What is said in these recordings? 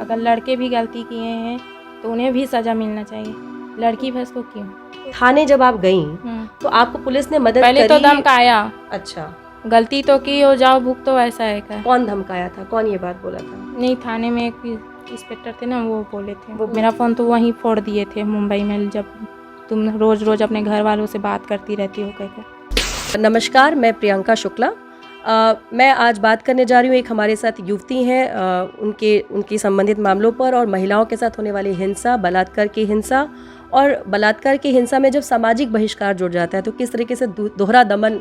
अगर लड़के भी गलती किए हैं तो उन्हें भी सज़ा मिलना चाहिए, लड़की बस को क्यों। थाने जब आप गई तो आपको पुलिस ने मदद पहले करी? तो धमकाया। अच्छा, गलती तो की हो, जाओ भुगतो, तो ऐसा है क्या। कौन धमकाया था, कौन ये बात बोला था? नहीं, थाने में एक इंस्पेक्टर थे ना, वो बोले थे। वो मेरा फ़ोन तो वहीं फोड़ दिए थे मुंबई में, जब तुम रोज़ रोज़ अपने घर वालों से बात करती रहती हो कहकर। नमस्कार, मैं प्रियंका शुक्ला। मैं आज बात करने जा रही हूँ, एक हमारे साथ युवती हैं, उनकी संबंधित मामलों पर और महिलाओं के साथ होने वाली हिंसा, बलात्कार की हिंसा और बलात्कार की हिंसा में जब सामाजिक बहिष्कार जुड़ जाता है तो किस तरीके से दोहरा दमन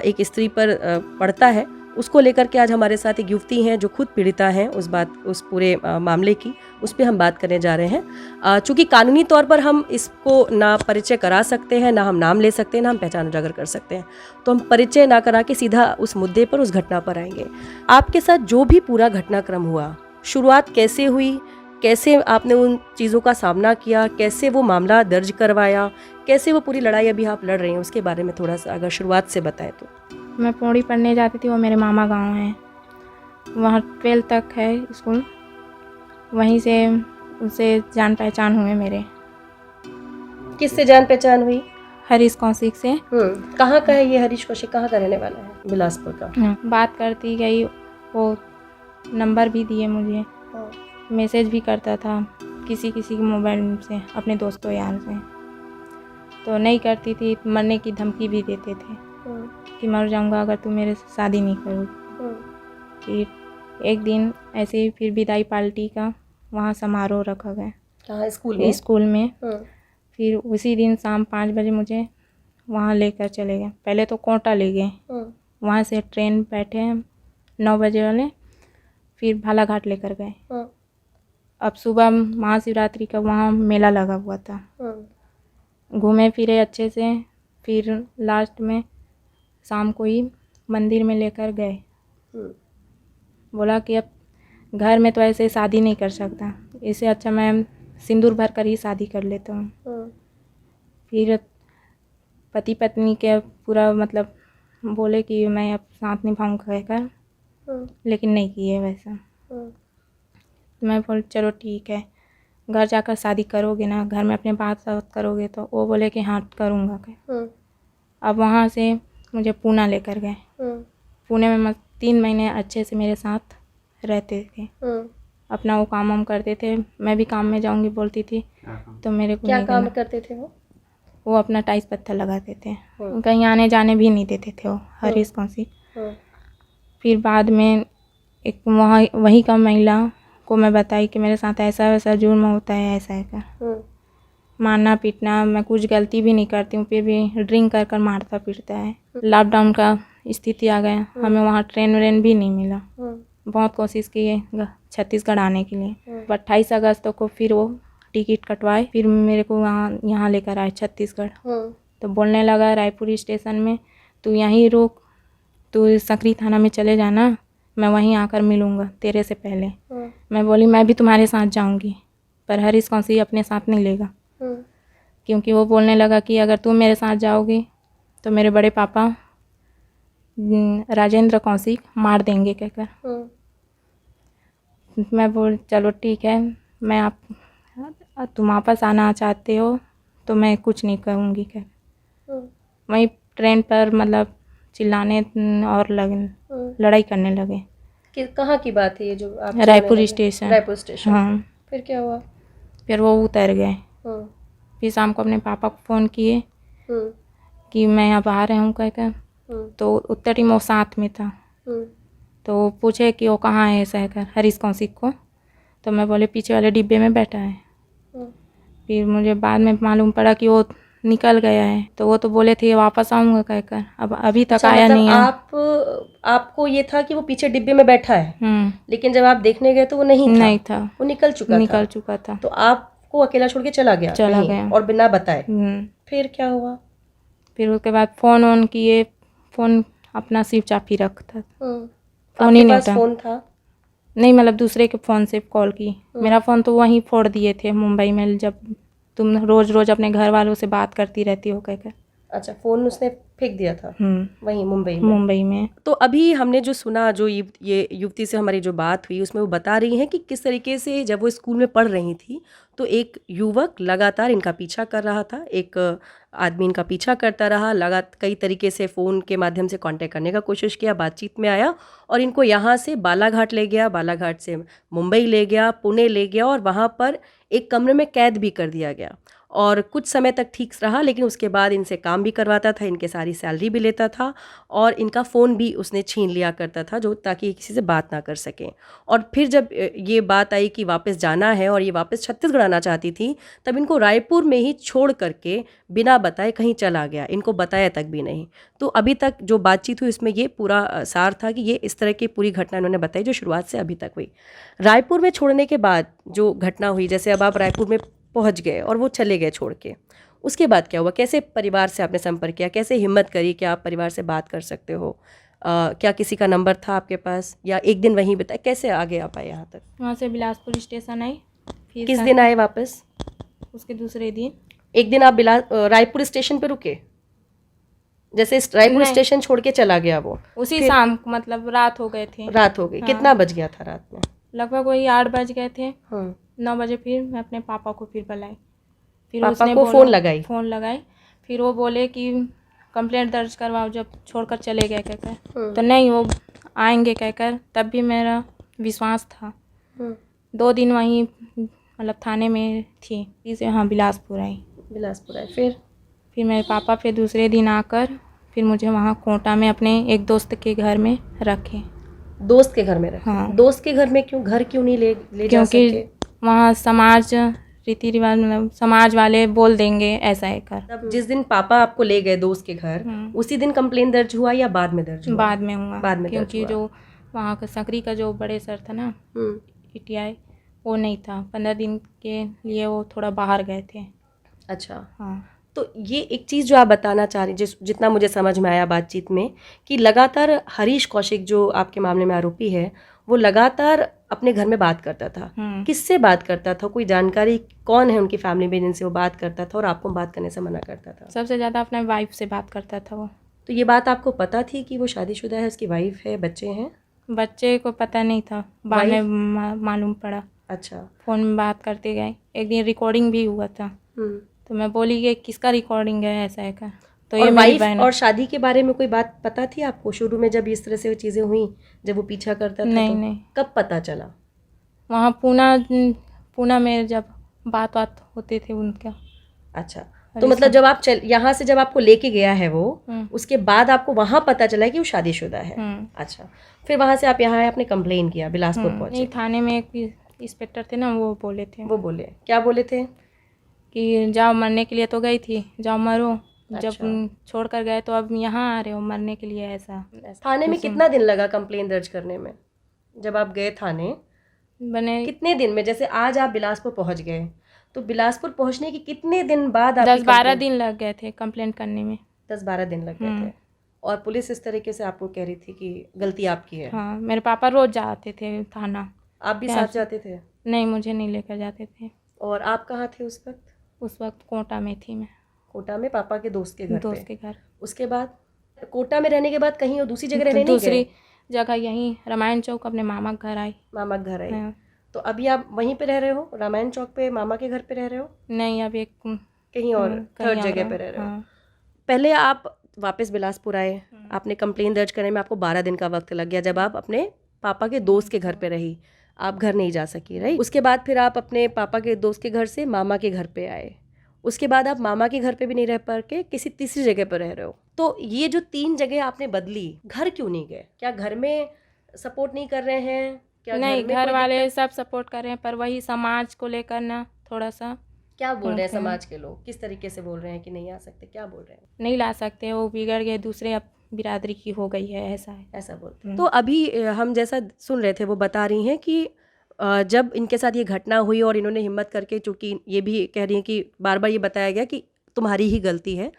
एक स्त्री पर पड़ता है, उसको लेकर के आज हमारे साथ एक युवती हैं जो खुद पीड़िता हैं उस पूरे मामले की, उस पर हम बात करने जा रहे हैं। चूँकि कानूनी तौर पर हम इसको ना परिचय करा सकते हैं, ना हम नाम ले सकते हैं, ना हम पहचान उजागर कर सकते हैं, तो हम परिचय ना करा के सीधा उस मुद्दे पर, उस घटना पर आएंगे। आपके साथ जो भी पूरा घटनाक्रम हुआ, शुरुआत कैसे हुई, कैसे आपने उन चीज़ों का सामना किया, कैसे वो मामला दर्ज करवाया, कैसे वो पूरी लड़ाई अभी आप लड़ रही हैं, उसके बारे में थोड़ा सा अगर शुरुआत से बताएं तो। मैं पौड़ी पढ़ने जाती थी, वो मेरे मामा गांव है, वहाँ 12 तक है स्कूल, वहीं से उनसे जान पहचान हुए मेरे। किससे जान पहचान हुई? हरीश कौशिक से। कहाँ का है ये हरीश कौशिक, कहाँ का रहने वाला है? बिलासपुर का। बात करती गई, वो नंबर भी दिए मुझे, मैसेज भी करता था किसी किसी के मोबाइल से, अपने दोस्तों यार से। तो नहीं करती थी, मरने की धमकी भी देते थे कि मर जाऊंगा अगर तू मेरे से शादी नहीं करोगी। फिर एक दिन ऐसे ही फिर विदाई पार्टी का वहाँ समारोह रखा गया। कहाँ? स्कूल में? स्कूल में। फिर उसी दिन शाम 5 बजे मुझे वहाँ लेकर चले गए। पहले तो कोटा ले गए, वहाँ से ट्रेन बैठे 9 बजे वाले, फिर भालाघाट लेकर गए। अब सुबह महाशिवरात्रि का वहाँ मेला लगा हुआ था, घूमे फिरे अच्छे से। फिर लास्ट में शाम को ही मंदिर में लेकर गए, बोला कि अब घर में तो ऐसे शादी नहीं कर सकता, इससे अच्छा मैं सिंदूर भर कर ही शादी कर लेता हूँ। फिर पति पत्नी के पूरा मतलब बोले कि मैं अब साथ निभाऊंगा कहकर, लेकिन नहीं किए वैसा। तो मैं बोल चलो ठीक है, घर जाकर शादी करोगे ना, घर में अपने बात करोगे? तो वो बोले कि हाँ करूँगा कह। अब वहाँ से मुझे पूना लेकर गए। पुणे में 3 महीने अच्छे से मेरे साथ रहते थे, अपना वो काम वाम करते थे, मैं भी काम में जाऊंगी बोलती थी तो मेरे को क्या काम करते थे वो अपना टाइल्स पत्थर लगाते थे, कहीं आने जाने भी नहीं देते थे वो हरीश कौशिक। फिर बाद में एक वहीं का महिला को मैं बताई कि मेरे साथ ऐसा वैसा जुर्म होता है, ऐसा है क्या, मारना पीटना, मैं कुछ गलती भी नहीं करती हूँ फिर भी ड्रिंक कर कर मारता पीटता है। लॉकडाउन का स्थिति आ गया, हमें वहाँ ट्रेन व्रेन भी नहीं मिला, बहुत कोशिश की है छत्तीसगढ़ आने के लिए। 28 अगस्त को फिर वो टिकट कटवाए, फिर मेरे को यहाँ लेकर आए छत्तीसगढ़। तो बोलने लगा रायपुर स्टेशन में, तू यहीं रुक, तू सकरी थाना में चले जाना, मैं वहीं आकर मिलूँगा तेरे से पहले। मैं बोली मैं भी तुम्हारे साथ जाऊँगी, पर हरीश कौशिक अपने साथ नहीं लेगा, क्योंकि वो बोलने लगा कि अगर तुम मेरे साथ जाओगी तो मेरे बड़े पापा राजेंद्र कौशिक मार देंगे कहकर। मैं बोल चलो ठीक है, मैं तुम वापस आना चाहते हो तो मैं कुछ नहीं कहूँगी कह। वहीं ट्रेन पर मतलब चिल्लाने और लड़ाई करने लगे। कहाँ की बात है ये जो आप? रायपुर स्टेशन। रायपुर स्टेशन। हाँ। फिर क्या हुआ? फिर वो उतर गए। फिर शाम को अपने पापा को फ़ोन किए कि मैं अब आ रहा हूँ कहकर, तो उत्तरी में वो साथ में था, तो पूछे कि वो कहाँ है सहकर हरीश कौशिक को, तो मैं बोले पीछे वाले डिब्बे में बैठा है। फिर मुझे बाद में मालूम पड़ा कि वो निकल गया है, तो वो तो बोले थे वापस आऊँगा कहकर, अब अभी तक आया मतलब नहीं है। आपको ये था कि वो पीछे डिब्बे में बैठा है, लेकिन जब आप देखने गए तो वो नहीं था, वो निकल चुका था। तो आपको अकेला छोड़ के चला गया और बिना बताए। फिर क्या हुआ? फिर उसके बाद फ़ोन ऑन किए, फ़ोन अपना स्विच ऑफ ही रखता, फ़ोन ही नहीं था। फ़ोन था नहीं, मतलब दूसरे के फ़ोन से कॉल की। मेरा फ़ोन तो वहीं फोड़ दिए थे मुंबई में, जब तुम रोज़ रोज़ अपने घर वालों से बात करती रहती हो कहकर। अच्छा, फ़ोन उसने फेंक दिया था वहीं मुंबई में। मुंबई में। तो अभी हमने जो सुना, जो ये युवती से हमारी जो बात हुई उसमें वो बता रही हैं कि किस तरीके से जब वो स्कूल में पढ़ रही थी तो एक युवक लगातार इनका पीछा कर रहा था, एक आदमी इनका पीछा करता रहा, कई तरीके से फ़ोन के माध्यम से कांटेक्ट करने का कोशिश किया, बातचीत में आया और इनको यहाँ से बालाघाट ले गया, बालाघाट से मुंबई ले गया, पुणे ले गया और वहाँ पर एक कमरे में कैद भी कर दिया गया और कुछ समय तक ठीक रहा, लेकिन उसके बाद इनसे काम भी करवाता था, इनके सारी सैलरी भी लेता था और इनका फ़ोन भी उसने छीन लिया करता था जो ताकि किसी से बात ना कर सकें। और फिर जब ये बात आई कि वापस जाना है और ये वापस छत्तीसगढ़ आना चाहती थी, तब इनको रायपुर में ही छोड़ करके बिना बताए कहीं चला गया, इनको बताया तक भी नहीं। तो अभी तक जो बातचीत हुई इसमें ये पूरा सार था कि ये इस तरह की पूरी घटना इन्होंने बताई जो शुरुआत से अभी तक हुई। रायपुर में छोड़ने के बाद जो घटना हुई, जैसे अब आप रायपुर में पहुंच गए और वो चले गए छोड़ के, उसके बाद क्या हुआ? कैसे परिवार से आपने संपर्क किया? कैसे हिम्मत करी कि आप परिवार से बात कर सकते हो? क्या किसी का नंबर था आपके पास या एक दिन वहीं बिताए? कैसे आगे आप आए यहाँ तक? वहाँ से बिलासपुर स्टेशन आई। फिर किस दिन आए वापस? उसके दूसरे दिन। एक दिन आप रायपुर स्टेशन पे रुके? जैसे रायपुर नहीं। स्टेशन छोड़ के चला गया वो? उसी शाम मतलब रात हो गए थे। रात हो गई। हाँ। कितना बज गया था रात में? लगभग वही 8 बज गए थे। 9 बजे फिर मैं अपने पापा को फिर बुलाई। फिर पापा उसने को बोला- फ़ोन लगाई? फिर वो बोले कि कंप्लेंट दर्ज करवाओ जब छोड़कर चले गए कहकर। तो नहीं, वो आएंगे कहकर। तब भी मेरा विश्वास था। 2 दिन वहीं मतलब थाने में थी। इसे हाँ बिलासपुर आई। बिलासपुर आए। फिर मेरे पापा फिर दूसरे दिन आकर फिर मुझे वहाँ कोटा में अपने एक दोस्त के घर में रखे। दोस्त के घर में रखे? हाँ। दोस्त के घर में क्यों? घर क्यों नहीं ले जा सके? क्योंकि वहाँ समाज रीति रिवाज मतलब समाज वाले बोल देंगे ऐसा है कर। तब जिस दिन पापा आपको ले गए दोस्त के घर, उसी दिन कंप्लेन दर्ज हुआ या बाद में दर्ज हुआ? बाद में हुआ। बाद में दर्ज क्योंकि हुआ। जो वहाँ का सकरी का जो बड़े सर था ना ईटीआई, वो नहीं था। 15 दिन के लिए वो थोड़ा बाहर गए थे। अच्छा। हाँ। तो ये एक चीज़ जो आप बताना चाह रही, जितना मुझे समझ में आया बातचीत में, कि लगातार हरीश कौशिक जो आपके मामले में आरोपी है वो लगातार अपने घर में बात करता था। किससे बात करता था? कोई जानकारी कौन है उनकी फैमिली में जिनसे वो बात करता था और आपको बात करने से मना करता था? सबसे ज़्यादा अपने वाइफ से बात करता था वो। तो ये बात आपको पता थी कि वो शादीशुदा है, उसकी वाइफ है, बच्चे हैं? बच्चे को पता नहीं था, बाद में मालूम पड़ा। अच्छा। फ़ोन में बात करते गए। एक दिन रिकॉर्डिंग भी हुआ था। तो मैं बोली कि किसका रिकॉर्डिंग है ऐसा है का? तो ये मेरी बहन। और शादी के बारे में कोई बात पता थी आपको शुरू में जब इस तरह से चीज़ें हुई, जब वो पीछा करता था? नहीं। कब पता चला? वहाँ पूना में जब बात होते थे उनका। अच्छा। तो मतलब जब आप यहाँ से जब आपको लेके गया है वो, उसके बाद आपको वहाँ पता चला कि वो शादीशुदा है? अच्छा। फिर वहाँ से आप यहाँ आए, आपने कंप्लेन किया, बिलासपुर पहुँचे? नहीं, थाने में एक इंस्पेक्टर थे ना, वो बोले थे। वो बोले क्या बोले थे? कि जाओ, मरने के लिए तो गई थी, जाओ मरो। जब छोड़ कर गए तो अब यहाँ आ रहे हो मरने के लिए ऐसा। थाने में कितना दिन लगा कंप्लेन दर्ज करने में? जब आप गए थाने बने कितने दिन में? जैसे आज आप बिलासपुर पहुँच गए तो बिलासपुर पहुँचने के कितने दिन बाद? 10-12 दिन लग गए थे कंप्लेंट करने में। 10-12 दिन लग गए थे। और पुलिस इस तरीके से आपको कह रही थी कि गलती आपकी है? हाँ, मेरे पापा रोज जाते थे थाना। आप भी साथ जाते थे? नहीं, मुझे नहीं लेकर जाते थे। और आप कहाँ थे उस वक्त? उस वक्त कोटा में थी मैं। कोटा में पापा के दोस्त के घर पे? दोस्त के घर। उसके बाद कोटा में रहने के बाद कहीं और दूसरी जगह रहने नहीं गए? दूसरी जगह यहीं रामायण चौक अपने मामा के घर आई। मामा के घर आई। तो अभी आप वहीं पे रह रहे हो, रामायण चौक पे मामा के घर पे रह रहे हो? नहीं, अब एक कहीं और थर्ड जगह पे रह रहे हो। पहले आप वापस बिलासपुर आए, आपने कंप्लेन दर्ज करने में आपको 12 दिन का वक्त लग गया। जब आप अपने पापा के दोस्त के घर पे रही, आप घर नहीं जा सकी, राइट? उसके बाद फिर आप अपने पापा के दोस्त के घर से मामा के घर पे आए। उसके बाद आप मामा के घर पे भी नहीं रह पा के किसी तीसरी जगह पर रह रहे हो। तो ये जो 3 जगह आपने बदली, घर क्यों नहीं गए? क्या घर में सपोर्ट नहीं कर रहे हैं? क्या नहीं, घर वाले सब सपोर्ट कर रहे हैं, पर वही समाज को लेकर ना थोड़ा सा। क्या बोल रहे हैं समाज के लोग? किस तरीके से बोल रहे हैं कि नहीं आ सकते? क्या बोल रहे हैं? नहीं ला सकते, वो बिगड़ गए, दूसरे अब बिरादरी की हो गई है, ऐसा है। ऐसा बोलते हैं। तो अभी हम जैसा सुन रहे थे वो बता रही हैं कि जब इनके साथ ये घटना हुई और इन्होंने हिम्मत करके, चूँकि ये भी कह रही हैं कि बार बार ये बताया गया कि तुम्हारी ही गलती है,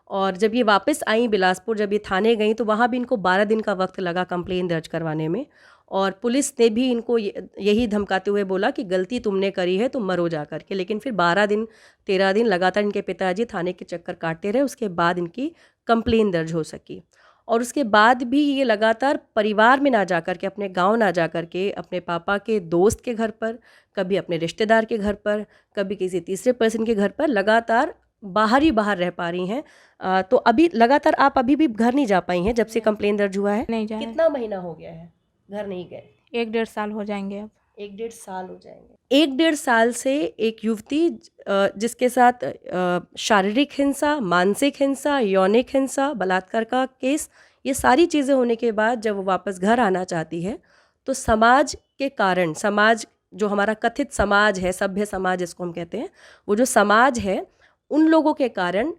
और जब ये वापस आई बिलासपुर, जब ये थाने गई तो वहाँ भी इनको 12 दिन का वक्त लगा कंप्लेन दर्ज करवाने में। और पुलिस ने भी इनको यही धमकाते हुए बोला कि गलती तुमने करी है, तुम मरो जा कर के। लेकिन फिर 12 दिन 13 दिन लगातार इनके पिताजी थाने के चक्कर काटते रहे, उसके बाद इनकी कंप्लेन दर्ज हो सकी। और उसके बाद भी ये लगातार परिवार में ना जा कर के, अपने गांव ना जा कर के, अपने पापा के दोस्त के घर पर, कभी अपने रिश्तेदार के घर पर, कभी किसी तीसरे पर्सन के घर पर लगातार बाहर ही बाहर रह पा रही हैं। तो अभी लगातार आप अभी भी घर नहीं जा पाई हैं जब से कंप्लेन दर्ज हुआ है? नहीं जा रहे। कितना महीना हो गया है घर नहीं गए? 1-1.5 साल हो जाएंगे अब। 1-1.5 साल हो जाएंगे। 1-1.5 साल से एक युवती जिसके साथ शारीरिक हिंसा, मानसिक हिंसा, यौनिक हिंसा, बलात्कार का केस, ये सारी चीज़ें होने के बाद जब वो वापस घर आना चाहती है तो समाज के कारण, समाज जो हमारा कथित समाज है, सभ्य समाज जिसको हम कहते हैं, वो जो समाज है उन लोगों के कारण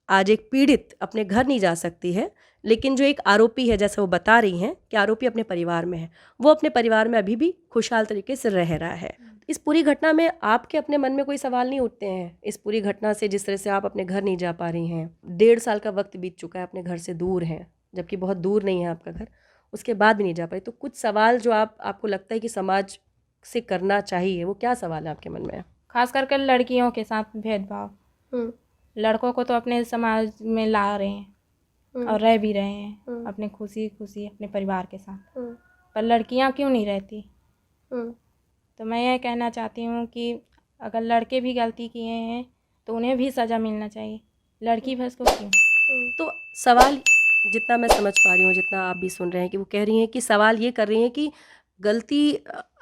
आज एक पीड़ित अपने घर नहीं जा सकती है। लेकिन जो एक आरोपी है, जैसे वो बता रही हैं कि आरोपी अपने परिवार में है, वो अपने परिवार में अभी भी खुशहाल तरीके से रह रहा है। इस पूरी घटना में आपके अपने मन में कोई सवाल नहीं उठते हैं? इस पूरी घटना से, जिस तरह से आप अपने घर नहीं जा पा रही हैं, 1.5 साल का वक्त बीत चुका है, अपने घर से दूर हैं, जबकि बहुत दूर नहीं है आपका घर, उसके बाद भी नहीं जा पाई, तो कुछ सवाल जो आपको लगता है कि समाज से करना चाहिए, वो क्या सवाल है आपके मन में? खास करके लड़कियों के साथ भेदभाव। लड़कों को तो अपने समाज में ला रहे हैं और रह भी रहे हैं अपने खुशी खुशी अपने परिवार के साथ, पर लड़कियां क्यों नहीं रहती? तो मैं ये कहना चाहती हूँ कि अगर लड़के भी गलती किए हैं तो उन्हें भी सज़ा मिलना चाहिए, लड़की बस को क्यों? तो सवाल, जितना मैं समझ पा रही हूँ, जितना आप भी सुन रहे हैं, कि वो कह रही हैं कि सवाल ये कर रही हैं कि गलती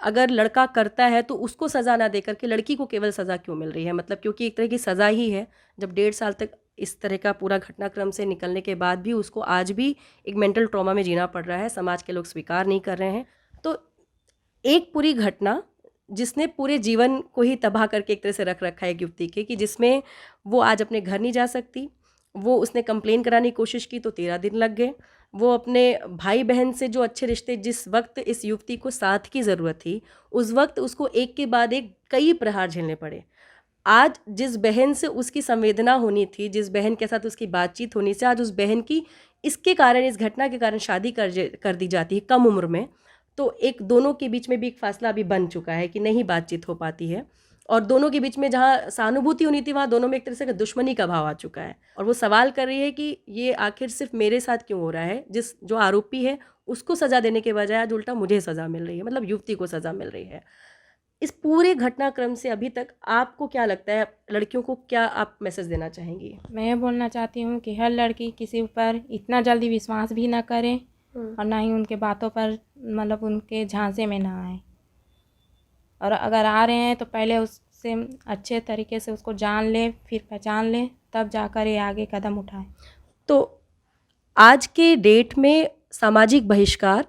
अगर लड़का करता है तो उसको सज़ा ना देकर के लड़की को केवल सज़ा क्यों मिल रही है? मतलब क्योंकि एक तरह की सज़ा ही है, जब 1.5 साल तक इस तरह का पूरा घटनाक्रम से निकलने के बाद भी उसको आज भी एक मेंटल ट्रॉमा में जीना पड़ रहा है, समाज के लोग स्वीकार नहीं कर रहे हैं। तो एक पूरी घटना जिसने पूरे जीवन को ही तबाह करके एक तरह से रख रखा है एक युवती के, कि जिसमें वो आज अपने घर नहीं जा सकती, वो उसने कंप्लेन कराने की कोशिश की तो 13 दिन लग गए, वो अपने भाई बहन से जो अच्छे रिश्ते, जिस वक्त इस युवती को साथ की ज़रूरत थी, उस वक्त उसको एक के बाद एक कई प्रहार झेलने पड़े। आज जिस बहन से उसकी संवेदना होनी थी, जिस बहन के साथ उसकी बातचीत होनी थी, आज उस बहन की इसके कारण, इस घटना के कारण शादी कर दी जाती है कम उम्र में। तो एक दोनों के बीच में भी एक फासला अभी बन चुका है कि नहीं बातचीत हो पाती है, और दोनों के बीच में जहाँ सहानुभूति होनी थी वहाँ दोनों में एक तरह से दुश्मनी का भाव आ चुका है। और वो सवाल कर रही है कि ये आखिर सिर्फ मेरे साथ क्यों हो रहा है, जो आरोपी है उसको सज़ा देने के बजाय आज उल्टा मुझे सज़ा मिल रही है, मतलब युवती को सज़ा मिल रही है। इस पूरे घटनाक्रम से अभी तक आपको क्या लगता है, लड़कियों को क्या आप मैसेज देना चाहेंगी? मैं ये बोलना चाहती हूँ कि हर लड़की किसी पर इतना जल्दी विश्वास भी ना करे और ना ही उनके बातों पर, मतलब उनके झांसे में ना आए, और अगर आ रहे हैं तो पहले उससे अच्छे तरीके से उसको जान ले, फिर पहचान ले, तब जाकर ये आगे कदम उठाए। तो आज के डेट में सामाजिक बहिष्कार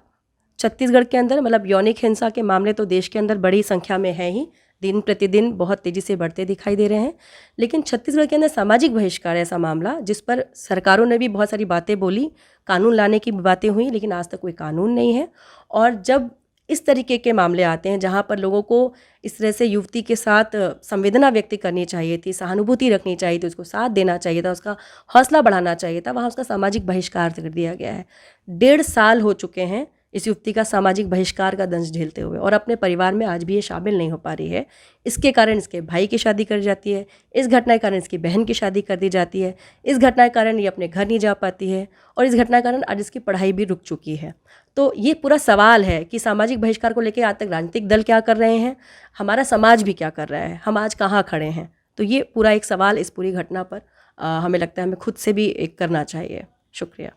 छत्तीसगढ़ के अंदर, मतलब यौनिक हिंसा के मामले तो देश के अंदर बड़ी संख्या में है ही, दिन प्रतिदिन बहुत तेज़ी से बढ़ते दिखाई दे रहे हैं, लेकिन छत्तीसगढ़ के अंदर सामाजिक बहिष्कार ऐसा मामला जिस पर सरकारों ने भी बहुत सारी बातें बोली, कानून लाने की बातें हुई, लेकिन आज तक कोई कानून नहीं है। और जब इस तरीके के मामले आते हैं जहाँ पर लोगों को इस तरह से युवती के साथ संवेदना व्यक्त करनी चाहिए थी, सहानुभूति रखनी चाहिए थी, उसको साथ देना चाहिए था, उसका हौसला बढ़ाना चाहिए था, वहाँ उसका सामाजिक बहिष्कार कर दिया गया है। 1.5 साल हो चुके हैं इस युवती का सामाजिक बहिष्कार का दंश झेलते हुए, और अपने परिवार में आज भी ये शामिल नहीं हो पा रही है। इसके कारण इसके भाई की शादी कर जाती है, इस घटना के कारण इसकी बहन की शादी कर दी जाती है, इस घटना के कारण ये अपने घर नहीं जा पाती है, और इस घटना के कारण आज इसकी पढ़ाई भी रुक चुकी है। तो ये पूरा सवाल है कि सामाजिक बहिष्कार को लेकर आज तक राजनीतिक दल क्या कर रहे हैं, हमारा समाज भी क्या कर रहा है, हम आज कहाँ खड़े हैं। तो ये पूरा एक सवाल इस पूरी घटना पर हमें लगता है हमें खुद से भी एक करना चाहिए। शुक्रिया।